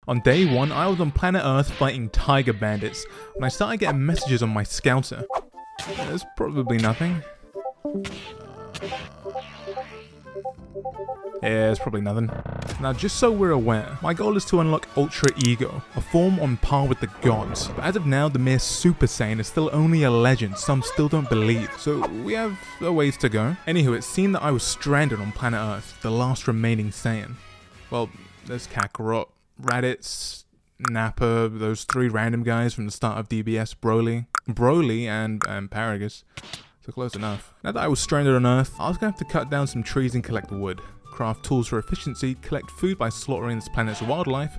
On day 1, I was on planet Earth fighting tiger bandits when I started getting messages on my scouter. There's probably nothing. Yeah, it's probably nothing. Now, just so we're aware, my goal is to unlock Ultra Ego, a form on par with the gods. But as of now, the mere Super Saiyan is still only a legend some still don't believe, so we have a ways to go. Anywho, it seemed that I was stranded on planet Earth, the last remaining Saiyan. Well, there's Kakarot, Raditz, Nappa, those 3 random guys from the start of DBS, Broly, and Paragus. So close enough. Now that I was stranded on Earth, I was going to have to cut down some trees and collect wood, craft tools for efficiency, collect food by slaughtering this planet's wildlife,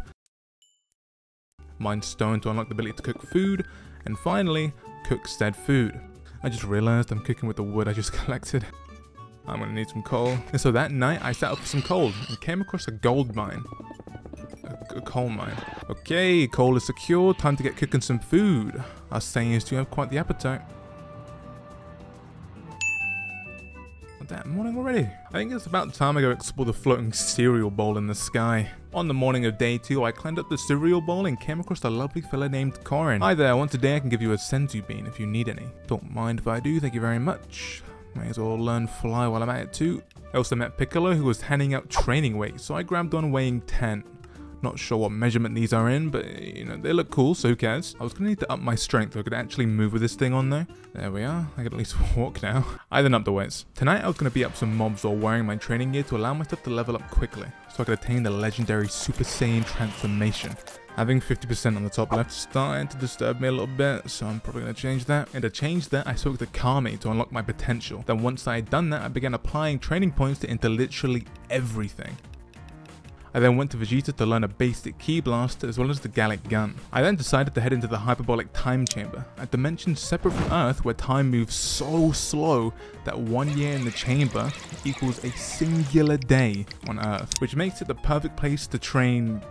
mine stone to unlock the ability to cook food, and finally, cook said food. I just realized I'm cooking with the wood I just collected. I'm gonna need some coal. And so that night, I set up for some coal and came across a gold mine. A coal mine. Okay, coal is secure, time to get cooking some food. Us Saiyans do have quite the appetite. Damn, morning already. I think it's about time I go explore the floating cereal bowl in the sky. On the morning of day 2, I climbed up the cereal bowl and came across a lovely fella named Korin. Hi there, once a day I can give you a senzu bean if you need any. Don't mind if I do, thank you very much. May as well learn fly while I'm at it too. I also met Piccolo, who was handing out training weights, so I grabbed one weighing 10. Not sure what measurement these are in, but you know, they look cool, so who cares? I was gonna need to up my strength so I could actually move with this thing on though. There we are, I can at least walk now. I then upped the weights. Tonight I was gonna beat up some mobs while wearing my training gear to allow myself to level up quickly, so I could attain the legendary Super Saiyan transformation. Having 50% on the top left starting to disturb me a little bit, so I'm probably gonna change that. And to change that, I spoke to Kami to unlock my potential. Then once I had done that, I began applying training points into literally everything. I then went to Vegeta to learn a basic Ki Blast as well as the Gallic Gun. I then decided to head into the Hyperbolic Time Chamber, a dimension separate from Earth where time moves so slow that 1 year in the chamber equals a singular day on Earth, which makes it the perfect place to train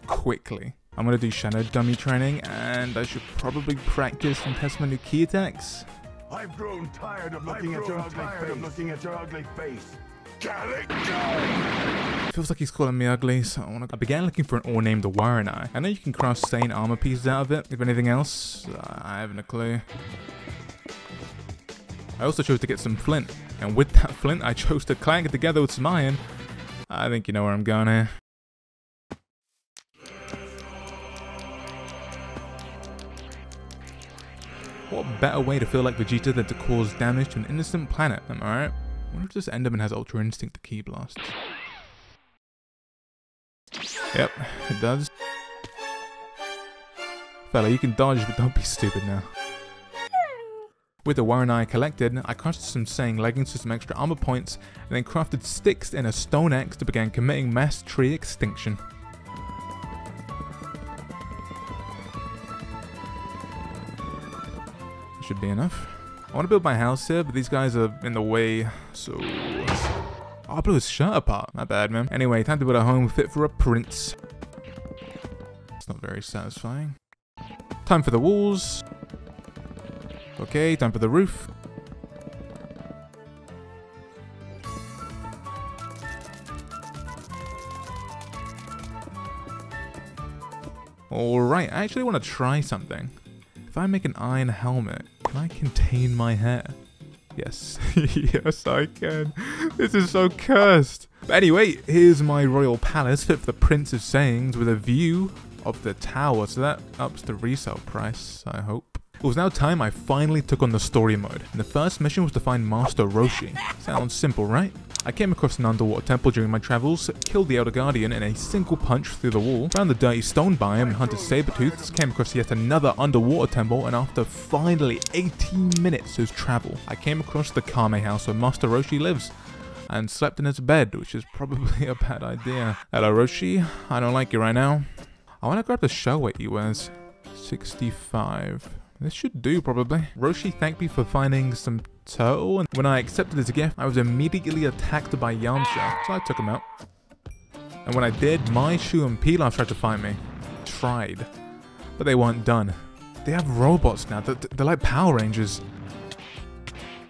quickly. I'm gonna do Shadow Dummy training, and I should probably practice and test my new Ki attacks. I've grown tired of looking at your ugly face. Gallic Gun! Feels like he's calling me ugly, so I began looking for an ore named Waranai. I know you can craft Saiyan armor pieces out of it. If anything else, I haven't a clue. I also chose to get some flint, and with that flint, I chose to clank it together with some iron. I think you know where I'm going here. What better way to feel like Vegeta than to cause damage to an innocent planet, am I right? I wonder if this Enderman has Ultra Instinct to Ki Blast. Yep, it does. Fella, you can dodge, but don't be stupid now. With the Waranai collected, I crafted some Saiyan leggings for some extra armor points, and then crafted sticks and a stone axe to begin committing mass tree extinction. Should be enough. I want to build my house here, but these guys are in the way, so... Oh, I blew his shirt apart. My bad, man. Anyway, time to build a home fit for a prince. It's not very satisfying. Time for the walls. Okay, time for the roof. Alright, I actually want to try something. If I make an iron helmet, can I contain my hair? Yes. Yes, I can. This is so cursed. But anyway, here's my royal palace fit for the Prince of Saiyans with a view of the tower. So that ups the resale price, I hope. It was now time I finally took on the story mode. And the first mission was to find Master Roshi. Sounds simple, right? I came across an underwater temple during my travels, killed the Elder Guardian in a single punch through the wall, found the dirty stone biome and hunted Sabertooths, came across yet another underwater temple, and after finally 18 minutes of travel, I came across the Kame house where Master Roshi lives, and slept in his bed, which is probably a bad idea. Hello Roshi, I don't like you right now. I want to grab the shell weight he wears. 65. This should do, probably. Roshi thanked me for finding some turtle, and when I accepted his gift, I was immediately attacked by Yamcha, so I took him out. And when I did, Mai, Shu, and Pilaf tried to find me. Tried. But they weren't done. They have robots now. They're like Power Rangers.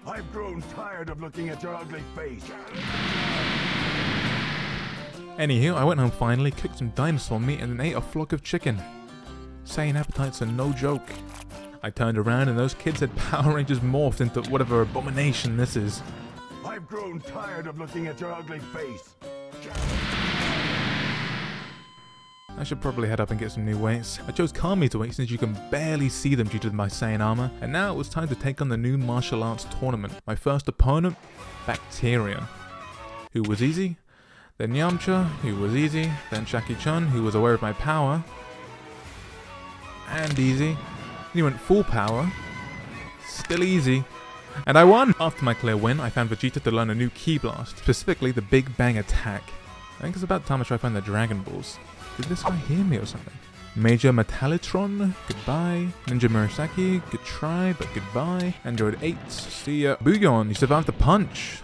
I've grown tired of looking at your ugly face. Anywho, I went home finally, cooked some dinosaur meat, and then ate a flock of chicken. Sane appetites are no joke. I turned around and those kids had Power Rangers morphed into whatever abomination this is. I've grown tired of looking at your ugly face. I should probably head up and get some new weights. I chose Kami to weight since you can barely see them due to my Saiyan armor, and now it was time to take on the new martial arts tournament. My first opponent, Bacteria, who was easy, then Yamcha, who was easy, then Shaki-chan, who was aware of my power, and easy. Then he went full power, still easy, and I won! After my clear win, I found Vegeta to learn a new Ki Blast, specifically the Big Bang Attack. I think it's about time I try to find the Dragon Balls. Did this guy hear me or something? Major Metallitron, goodbye. Ninja Murasaki, good try, but goodbye. Android 8, see ya. Boogon, you survived the punch.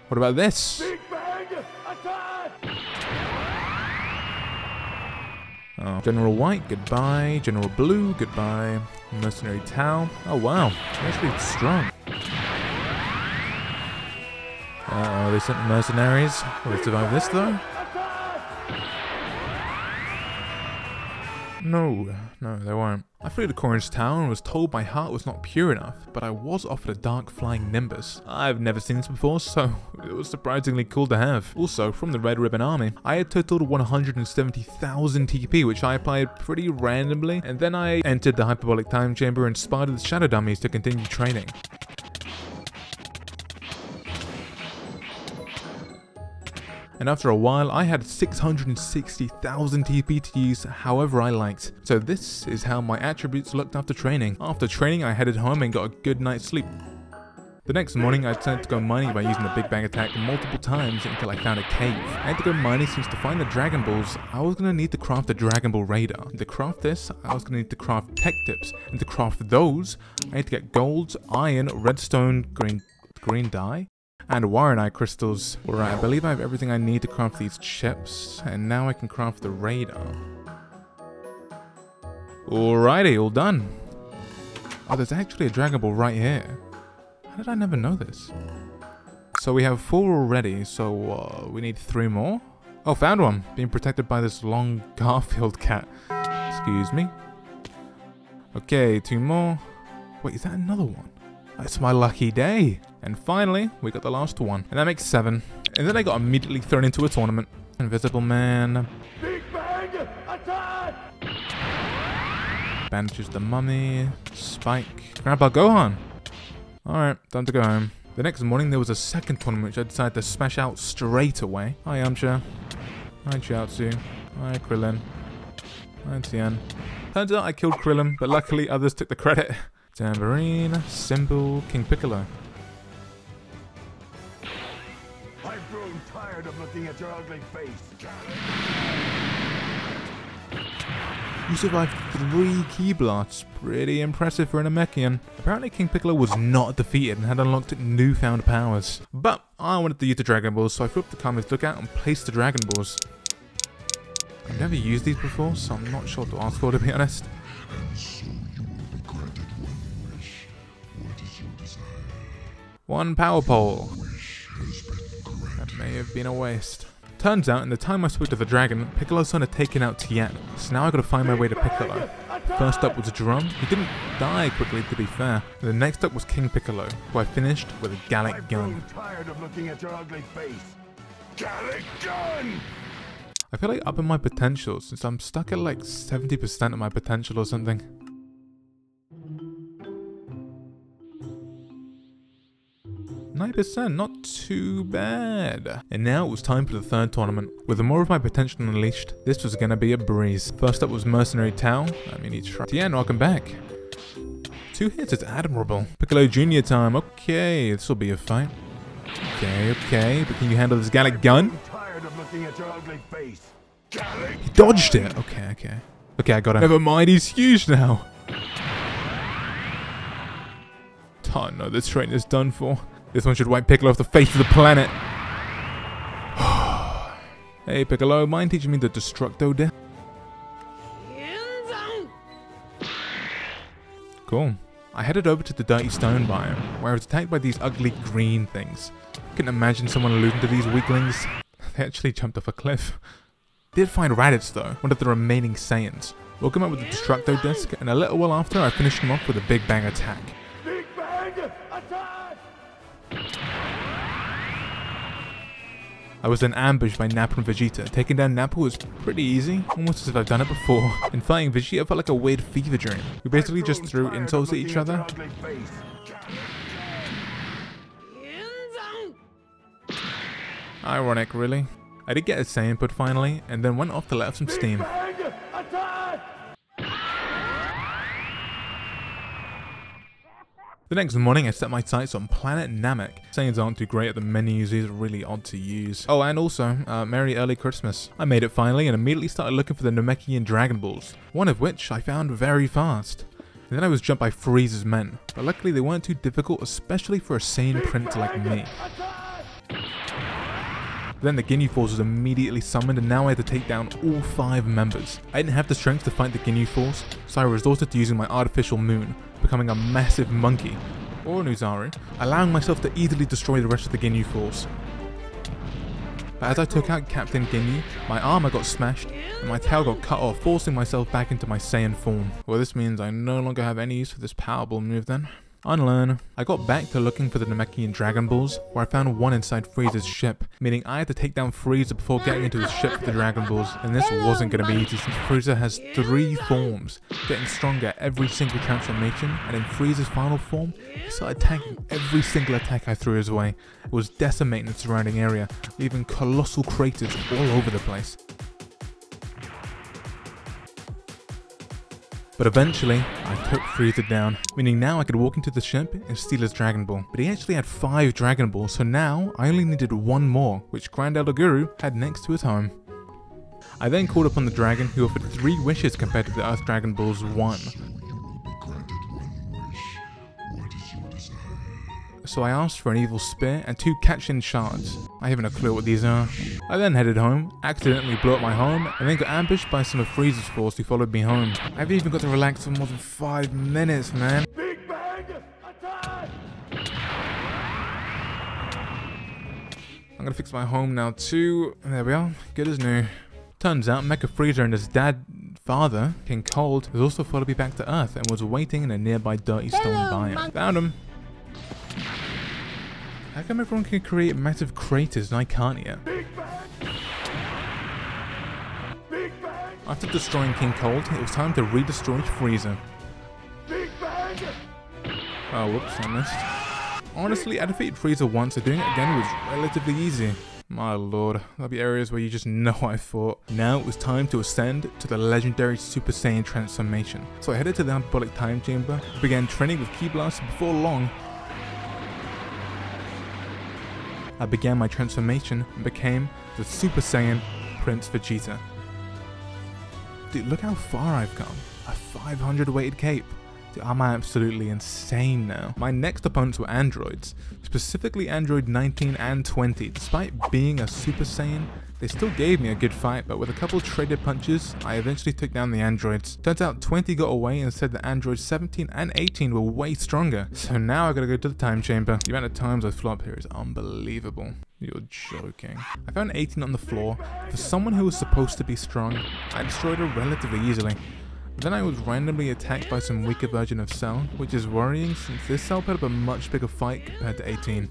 What about this? Big Bang Attack! Oh. General White, goodbye. General Blue, goodbye. Mercenary Tau. Oh wow, they're actually strong. Uh-oh, they sent the mercenaries. Will they survive this though? No, they won't. I flew to Korin's Tower and was told my heart was not pure enough, but I was offered a dark flying Nimbus. I've never seen this before, so it was surprisingly cool to have. Also, from the Red Ribbon Army, I had totaled 170,000 TP, which I applied pretty randomly, and then I entered the Hyperbolic Time Chamber and sparred the Shadow Dummies to continue training. And after a while, I had 660,000 TP to use however I liked. So this is how my attributes looked after training. After training, I headed home and got a good night's sleep. The next morning, I decided to go mining by using the Big Bang Attack multiple times until I found a cave. I had to go mining since to find the Dragon Balls, I was going to need to craft the Dragon Ball Radar. And to craft this, I was going to need to craft Tech Tips. And to craft those, I had to get gold, iron, redstone, green dye, and Waranite crystals. Alright, I believe I have everything I need to craft these chips, and now I can craft the radar. Alrighty, all done. Oh, there's actually a Dragon Ball right here. How did I never know this? So we have 4 already, so we need 3 more? Oh, found one! Being protected by this long Garfield cat. Excuse me. Okay, 2 more. Wait, is that another one? It's my lucky day. And finally, we got the last one. And that makes 7. And then I got immediately thrown into a tournament. Invisible Man. Big Bang Attack! Bandages the Mummy. Spike. Grandpa Gohan. Alright, time to go home. The next morning, there was a second tournament which I decided to smash out straight away. Hi, Yamcha. Hi, Chiaotzu. Hi, Krillin. Hi, Tien. Turns out I killed Krillin, but luckily others took the credit. Tambourine, Symbol, King Piccolo. I've grown tired of looking at your ugly face. You survived 3 Ki Blasts. Pretty impressive for an Namekian. Apparently King Piccolo was not defeated and had unlocked newfound powers. But I wanted to use the Dragon Balls, so I flew up to Kami's lookout and placed the Dragon Balls. I've never used these before, so I'm not sure what to ask for, to be honest. One power pole. That may have been a waste. Turns out, in the time I spoke to the dragon, Piccolo's son had taken out Tien, so now I gotta find my way to Piccolo. First up was Drum. He didn't die quickly, to be fair. And the next up was King Piccolo, who I finished with a Gallic Gun. I'm tired of looking at your ugly face. Gallic Gun! I feel like upping my potential, since I'm stuck at like 70% of my potential or something. 9%, not too bad. And now it was time for the third tournament. With more of my potential unleashed, this was gonna be a breeze. First up was Mercenary Tau. I mean, he's trying. Tien, welcome back. 2 hits is admirable. Piccolo Jr. time. Okay, this will be a fight. Okay, but can you handle this Gallic Gun? I'm tired of looking at your ugly face. Gallic He dodged it. Okay, I got him. Never mind, he's huge now. Oh no, this train is done for. This one should wipe Piccolo off the face of the planet. Hey Piccolo, mind teaching me the Destructo Death? Cool. I headed over to the Dirty Stone biome, where I was attacked by these ugly green things. I couldn't imagine someone alluding to these weaklings. they actually jumped off a cliff. Did find Raditz though, one of the remaining Saiyans. Woke him up with a Destructo Disc, and a little while after I finished him off with a Big Bang attack. Big Bang attack! I was then ambushed by Nappa and Vegeta. Taking down Nappa was pretty easy, almost as if I've done it before. And fighting Vegeta felt like a weird fever dream. We basically just threw insults at each other. Ironic, really. I did get a Saiyan input finally, and then went off to let off some steam. The next morning I set my sights on Planet Namek. Saiyans aren't too great at the menus, these are really odd to use. Oh, and also, Merry Early Christmas. I made it finally and immediately started looking for the Namekian Dragon Balls, one of which I found very fast. And then I was jumped by Frieza's men, but luckily they weren't too difficult, especially for a Saiyan prince like me. Then the Ginyu Force was immediately summoned, and now I had to take down all 5 members. I didn't have the strength to fight the Ginyu Force, so I resorted to using my artificial moon, becoming a massive monkey, or an Uzaru, allowing myself to easily destroy the rest of the Ginyu Force. But as I took out Captain Ginyu, my armor got smashed, and my tail got cut off, forcing myself back into my Saiyan form. Well, this means I no longer have any use for this Powerball move then. Unlearn. I got back to looking for the Namekian Dragon Balls, where I found one inside Frieza's ship, meaning I had to take down Frieza before getting into his ship with the Dragon Balls, and this wasn't going to be easy since Frieza has 3 forms, getting stronger every single transformation, and in Frieza's final form, he started tanking every single attack I threw his way. It was decimating the surrounding area, leaving colossal craters all over the place. But eventually, I took Frieza down, meaning now I could walk into the ship and steal his Dragon Ball. But he actually had 5 Dragon Balls, so now I only needed 1 more, which Grand Elder Guru had next to his home. I then called upon the dragon, who offered 3 wishes compared to the Earth Dragon Ball's 1. So I asked for an evil spear and 2 Katshin shards. I haven't a clue what these are. I then headed home, accidentally blew up my home, and then got ambushed by some of Frieza's force who followed me home. I haven't even got to relax for more than 5 minutes, man. Big Bang attack! I'm gonna fix my home now too. There we are, good as new. Turns out Mecha Frieza and his father, King Cold, has also followed me back to Earth and was waiting in a nearby dirty stone biome. Found him. How come everyone can create massive craters and I can't yet? After destroying King Cold, it was time to redestroy Frieza. Oh, whoops, I missed. Honestly, I defeated Frieza once, so doing it again was relatively easy. My lord, there'll be areas where you just know I fought. Now it was time to ascend to the legendary Super Saiyan transformation. So I headed to the Hyperbolic Time Chamber, began training with Ki Blaster. Before long, I began my transformation and became the Super Saiyan Prince Vegeta. Dude, look how far I've come. A 500 weighted cape. Dude, I'm absolutely insane now. My next opponents were androids, specifically Android 19 and 20. Despite being a Super Saiyan, they still gave me a good fight, but with a couple traded punches, I eventually took down the androids. Turns out 20 got away and said that androids 17 and 18 were way stronger. So now I gotta go to the time chamber. The amount of times I flew up here is unbelievable. You're joking. I found 18 on the floor. For someone who was supposed to be strong, I destroyed her relatively easily. Then I was randomly attacked by some weaker version of Cell, which is worrying since this Cell put up a much bigger fight compared to 18.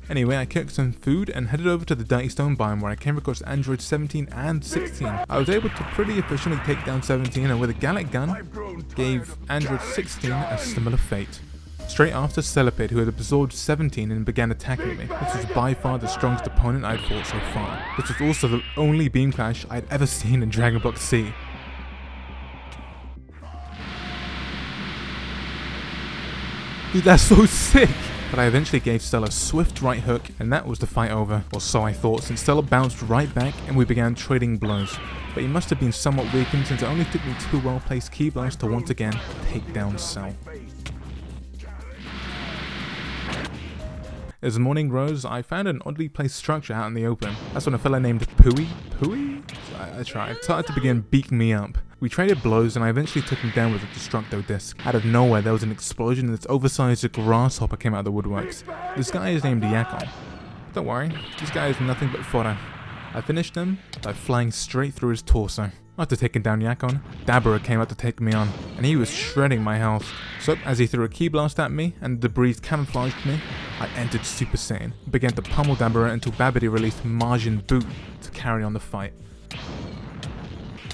Anyway, I cooked some food and headed over to the Dirty Stone biome where I came across Android 17 and 16. I was able to pretty efficiently take down 17 and with a Gallic gun, gave Android 16 a similar fate. Straight after Celipede, who had absorbed 17 and began attacking me. This was by far the strongest opponent I'd fought so far. This was also the only beam clash I'd ever seen in Dragon Block C. Dude, that's so sick! But I eventually gave Stella a swift right hook, and that was the fight over. Or so I thought, since Stella bounced right back and we began trading blows. But he must have been somewhat weakened since it only took me 2 well-placed Ki Blasts to once again take down Cell. As the morning rose, I found an oddly placed structure out in the open. That's when a fella named Pui? I tried to begin beating me up. We traded blows and I eventually took him down with a Destructo Disc. Out of nowhere there was an explosion and this oversized grasshopper came out of the woodworks. This guy is named Yakon. Don't worry, this guy is nothing but fodder. I finished him by flying straight through his torso. After taking down Yakon, Dabura came out to take me on, and he was shredding my health. So as he threw a Ki Blast at me and the debris camouflaged me, I entered Super Saiyan and began to pummel Dabura until Babidi released Majin Buu to carry on the fight.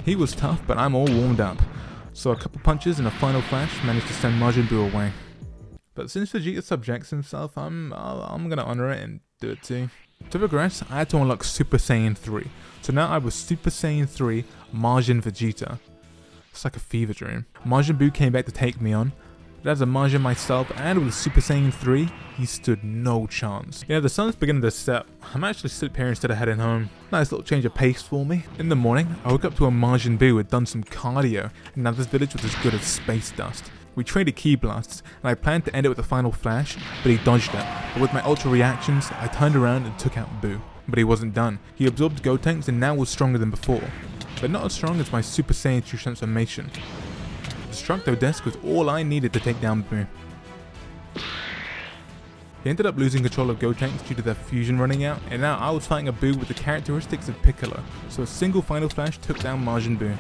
He was tough, but I'm all warmed up. So a couple punches and a final flash managed to send Majin Buu away. But since Vegeta subjects himself, I'm gonna honor it and do it too. To progress, I had to unlock Super Saiyan 3. So now I was Super Saiyan 3 Majin Vegeta. It's like a fever dream. Majin Buu came back to take me on. But as a Majin myself and with Super Saiyan 3, he stood no chance. Yeah, the sun's beginning to set. I'm actually sitting here instead of heading home. Nice little change of pace for me. In the morning, I woke up to a Majin Buu who had done some cardio, and now this village was as good as space dust. We traded Ki Blasts, and I planned to end it with a final flash, but he dodged it. But with my ultra reactions, I turned around and took out Buu. But he wasn't done. He absorbed Gotenks and now was stronger than before, but not as strong as my Super Saiyan 2 transformation. Destructo Disc was all I needed to take down Buu. He ended up losing control of Gotenks due to their fusion running out, and now I was fighting a Buu with the characteristics of Piccolo, so a single final flash took down Majin Buu.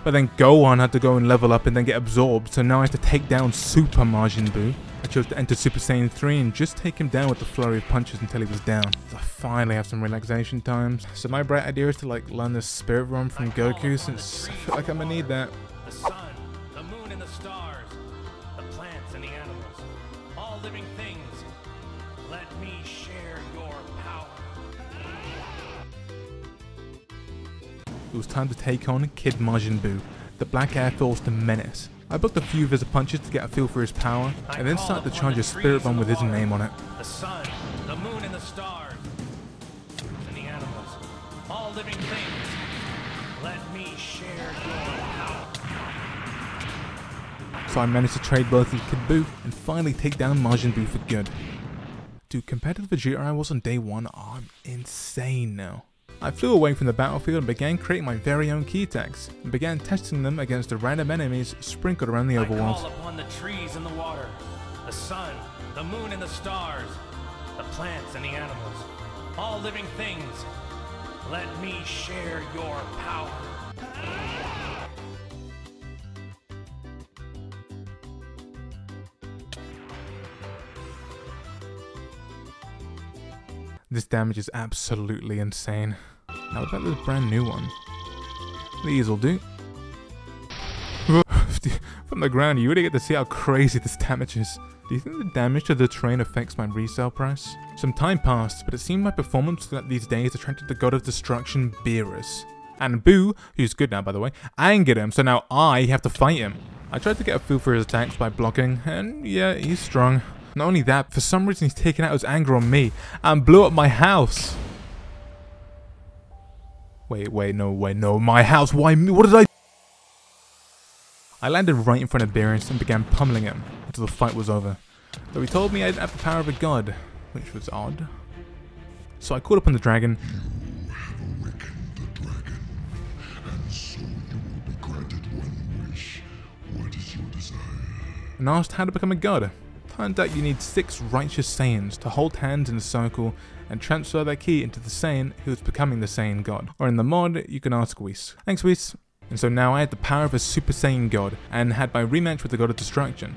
But then Gohan had to go and level up and then get absorbed, so now I have to take down Super Majin Buu. I chose to enter Super Saiyan 3 and just take him down with a flurry of punches until he was down. So I finally have some relaxation times. So my bright idea is to learn this Spirit Bomb from Goku, since I feel like I'm gonna need that. The sun, the moon and the stars, the plants and the animals, all living things, let me share your power. It was time to take on Kid Majin Buu, the Black Air Force the Menace. I booked a few of his punches to get a feel for his power, and then started to charge a Spirit Bomb with his name on it. The sun, the moon and the stars, and the animals, all living things, let me share your power. So I managed to trade both with Kid Buu, and finally take down Majin Buu for good. Dude, compared to the Vegeta I was on day 1, I'm insane now. I flew away from the battlefield and began creating my very own Ki attacks, and began testing them against the random enemies sprinkled around the overworld. I call upon the trees and the water, the sun, the moon and the stars, the plants and the animals, all living things, let me share your power. This damage is absolutely insane. Now what about this brand new one? These will do. From the ground, you really get to see how crazy this damage is. Do you think the damage to the terrain affects my resale price? Some time passed, but it seemed my performance these days attracted the god of destruction, Beerus. And Buu, who's good now by the way, angered him, so now I have to fight him. I tried to get a feel for his attacks by blocking, and yeah, he's strong. Not only that, for some reason he's taken out his anger on me and blew up my house. Wait, no, my house, why me? What did I? I landed right in front of Beerus and began pummeling him until the fight was over. Though he told me I didn't have the power of a god, which was odd. So I called upon the dragon. You have awakened the dragon, and so you will be granted one wish. What is your desire? And asked how to become a god. Turns out you need 6 righteous Saiyans to hold hands in a circle and transfer their ki into the Saiyan who is becoming the Saiyan god. Or in the mod, you can ask Whis. Thanks Whis. And so now I had the power of a Super Saiyan god and had my rematch with the God of Destruction.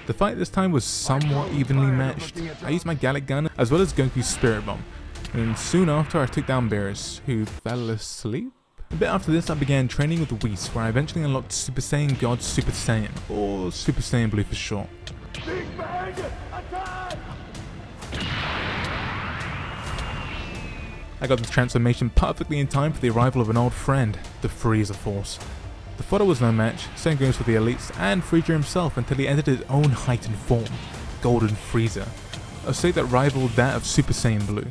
The fight this time was somewhat evenly matched. I used my Gallic gun as well as Goku's Spirit Bomb. And soon after I took down Beerus, who fell asleep? A bit after this I began training with Whis, where I eventually unlocked Super Saiyan God Super Saiyan, or Super Saiyan Blue for short. Big Bang, attack! I got this transformation perfectly in time for the arrival of an old friend, the Frieza Force. The fodder was no match, same goes for the elites and Frieza himself until he entered his own heightened form, Golden Frieza, a state that rivaled that of Super Saiyan Blue.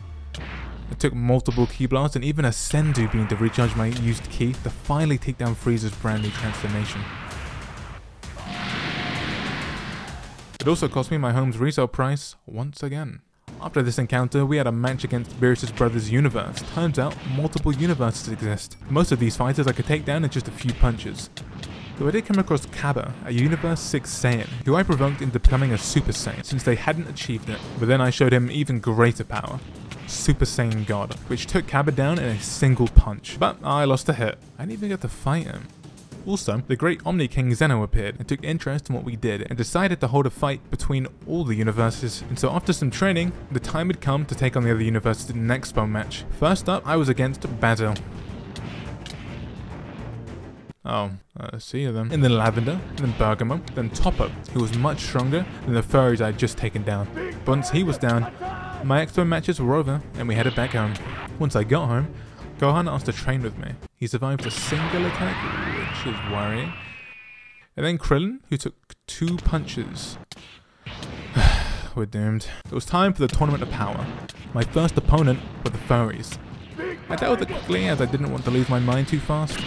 It took multiple Ki Blasts and even a Sendu being to recharge my used Ki to finally take down Frieza's brand new transformation. It also cost me my home's resale price once again. After this encounter, we had a match against Beerus' brother's universe. Turns out, multiple universes exist. Most of these fighters I could take down in just a few punches. Though I did come across Cabba, a Universe 6 Saiyan, who I provoked into becoming a Super Saiyan since they hadn't achieved it. But then I showed him even greater power. Super Saiyan God, which took Cabba down in a single punch. But I lost a hit. I didn't even get to fight him. Also, the great Omni King Zeno appeared and took interest in what we did and decided to hold a fight between all the universes. And so after some training, the time had come to take on the other universes in an Expo match. First up, I was against Basil. See you then. And then Lavender, and then Bergamo, then Toppo, who was much stronger than the furries I had just taken down. But once he was down, my Expo matches were over, and we headed back home. Once I got home, Gohan asked to train with me. He survived a single attack, which is worrying. And then Krillin, who took 2 punches. We're doomed. It was time for the Tournament of Power. My first opponent were the furries. I dealt with it quickly as I didn't want to lose my mind too fast.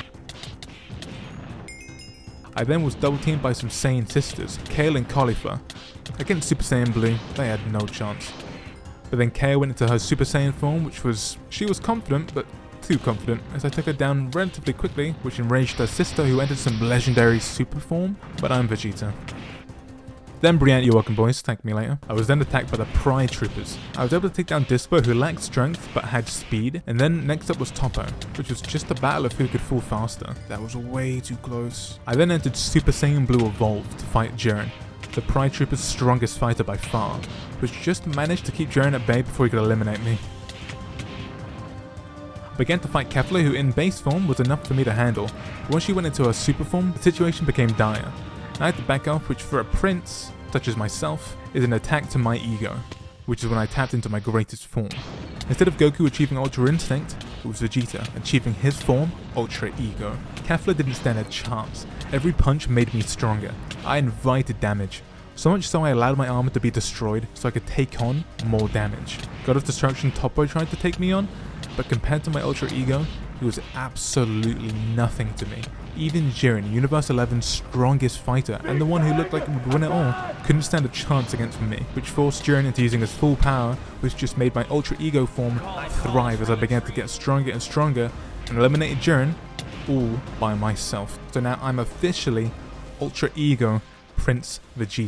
I then was double teamed by some Saiyan sisters, Kale and Caulifla. Against Super Saiyan Blue, they had no chance. But then Kale went into her Super Saiyan form, she was confident, but too confident, as I took her down relatively quickly, which enraged her sister who entered some legendary super form, but I'm Vegeta. Then Brienne, you're welcome boys, thank me later. I was then attacked by the Pride Troopers. I was able to take down Dispo, who lacked strength but had speed, and then next up was Toppo, which was just a battle of who could fall faster. That was way too close. I then entered Super Saiyan Blue Evolved to fight Jiren, the Pride Troopers' strongest fighter by far, which just managed to keep Jiren at bay before he could eliminate me. I began to fight Kefla, who in base form was enough for me to handle, but once she went into her super form, the situation became dire. I had to back off, which for a prince, such as myself, is an attack to my ego, which is when I tapped into my greatest form. Instead of Goku achieving Ultra Instinct, it was Vegeta achieving his form, Ultra Ego. Kefla didn't stand a chance. Every punch made me stronger. I invited damage, so much so I allowed my armor to be destroyed so I could take on more damage. God of Destruction Toppo tried to take me on, but compared to my Ultra Ego, he was absolutely nothing to me. Even Jiren, Universe 11's strongest fighter, and the one who looked like he would win it all, couldn't stand a chance against me, which forced Jiren into using his full power, which just made my Ultra Ego form thrive as I began to get stronger and stronger, and eliminated Jiren all by myself. So now I'm officially Ultra Ego Prince Vegeta.